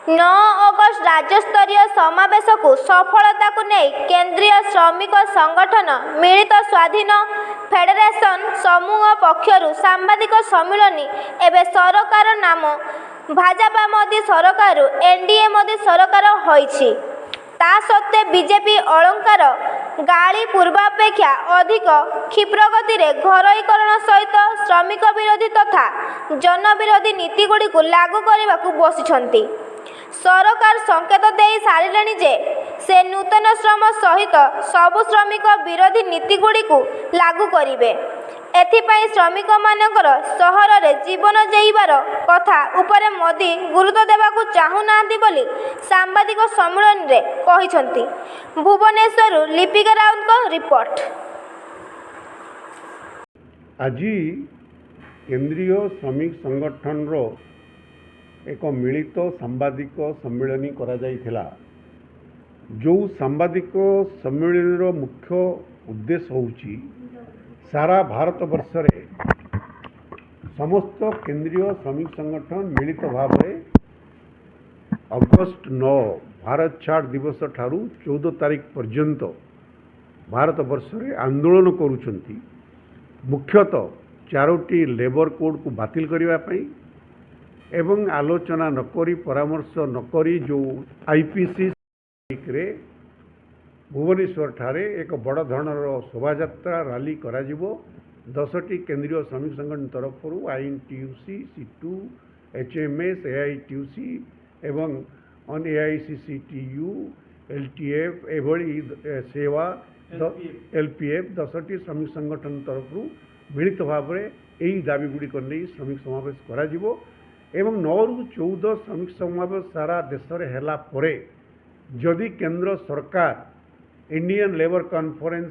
9 अगस्त राज्यस्तरीय समावेश को सफलता को नहीं केंद्रीय श्रमिक संगठन मिलित स्वाधीन फेडरेशन समूह पक्षरु सांबादिक सम्मिलनी एवं सरकार नाम भाजपा मोदी सरकार एनडीए मोदी सरकार होइछि। ता सत्वे बीजेपी अलंकार गाड़ी पूर्वापेक्षा अधिक क्षिप्र गति घरोईकरण सहित श्रमिक विरोधी तथा जनविरोधी नीतिगुड़ी लागू करने को बसिछंती। सरकार संकेत दे सारे जे से नूतन श्रम सहित सबु श्रमिक विरोधी नीतिगुड़ी लागू करेंगे। एथिपाई श्रमिक मानकर सहर रे जीवन जीवार कथा उपरे मोदी गुरुत्व देवाकू चाहूनाहांती बोली सांबादिक सम्मेलन रे कहिसंती। भुवनेश्वर लिपिका राउत को रिपोर्ट। आज केंद्रीय श्रमिक संगठन रो एक मिलित सांबादिक सम्मेलन करा जाइथिला। जो सांबादिक सम्मेलन रो मुख्य उद्देश्य होउची सारा भारत वर्ष रे समस्त केंद्रीय श्रमिक संगठन मिलित भाव अगस्त 9 भारत छाड़ दिवस ठारू 14 तारीख पर्यंत भारत वर्ष रे आंदोलन करुछंती। मुख्यतः 4टी लेबर कोड को बातिल करने पाई एवं आलोचना नकरी परामर्श नकरी जो आईपीसी रे भुवनेश्वर ठारे एक बड़ धरणर शोभायात्रा रैली करा जिवो। 10टी केंद्रीय श्रमिक संगठन तरफ आईएनटीयूसी, सीटू, एचएमएस, एआईटीयूसी एवं अन एआईसीसीटीयू, एलटीएफ एभली सेवा एलपीएफ 10टी श्रमिक संगठन तरफ मिलित भाव यही दाबीगुड़िक नहीं श्रमिक समावेश करा जिवो। एवं 9 ରୁ 14 श्रमिक समावेश सारा देश में हैला परे जदि केंद्र सरकार इंडियन लेबर कॉन्फ्रेंस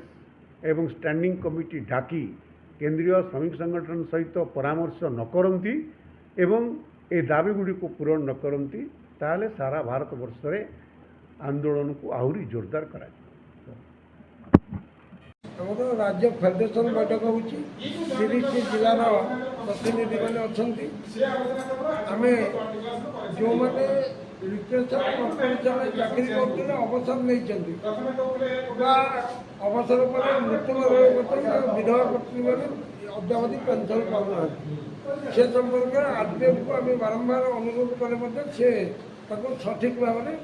एवं स्टैंडिंग कमिटी डाकी केंद्रीय श्रमिक संगठन सहित परामर्श न करती एवं ए दाबीगुड़ी को पूरण न करती ताले सारा भारत वर्ष रे आंदोलन को आहरी जोरदार करा। राज्य फेडरेशन बैठक होती 30 जिलार प्रतिनिधि मैंने अच्छा आम जो मैंने लिटरेचर कंपटीशन चाकरी करते अवसर नहीं अवसर पर मृत्यु विधवा पत्नी मैंने अद्यावधि पेंशन पाऊना से संपर्क आरपीएफ को आम बारंबार अनुरोध कले से सठिक भाव में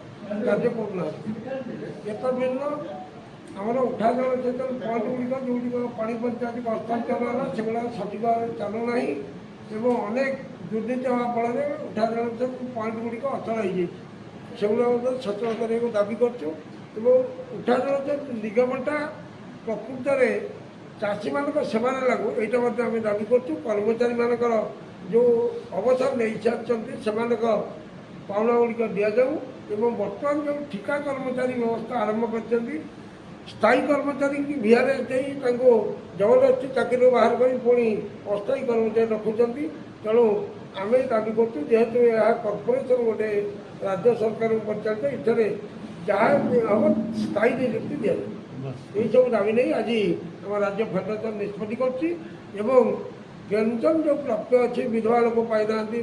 कार्य करना एक भिन्न आमर उठा जल सेचन पॉइंट गुड़िक जो पानी पंचायत हस्तांतर है सेगुड़ा सठिक भाव चलूना एवं अनेक दुर्नीति हवा फल उठा जल सेचन पॉइंट गुड़िक अचल होगुड़ा सचल करने को दाबी करूँ। उठा जल सेचन निगमटा प्रकृत में चाषी मान सेवा लागू यहाँ आम दाबी करूँ। कर्मचारी मानकर जो अवसर नहीं सारी से पाउना गुड़िक दि जाऊ एवं बर्तमान जो ठिका कर्मचारी व्यवस्था आरंभ कर स्थायी कर्मचारी की बिहार जबरदस्ती चाकरी बाहर कर पुणी अस्थायी कर्मचारी रखुंट। तेणु आम दाबी करूँ जेहेतु यह कॉर्पोरेशन गोटे राज्य सरकार परिचालित इधर जहाँ हम स्थायी नियुक्ति दि जाए यही सब दाबी नहीं आज आम राज्य फेडरेशन निष्पत्ति पेंशन जो प्राप्य अच्छी विधवा लोक पाई ना जी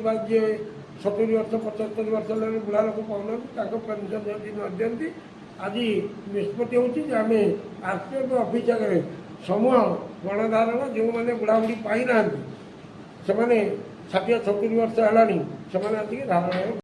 70 वर्ष 75 वर्ष बुढ़ा लोक पाऊना पेंशन जल्दी न दिखती आज निष्पत्ति होमें आरपीएफ ऑफिस आगे समूह गणधारण जो मैंने बुढ़ा बुढ़ी पाई ना से 60 70 वर्ष है धारण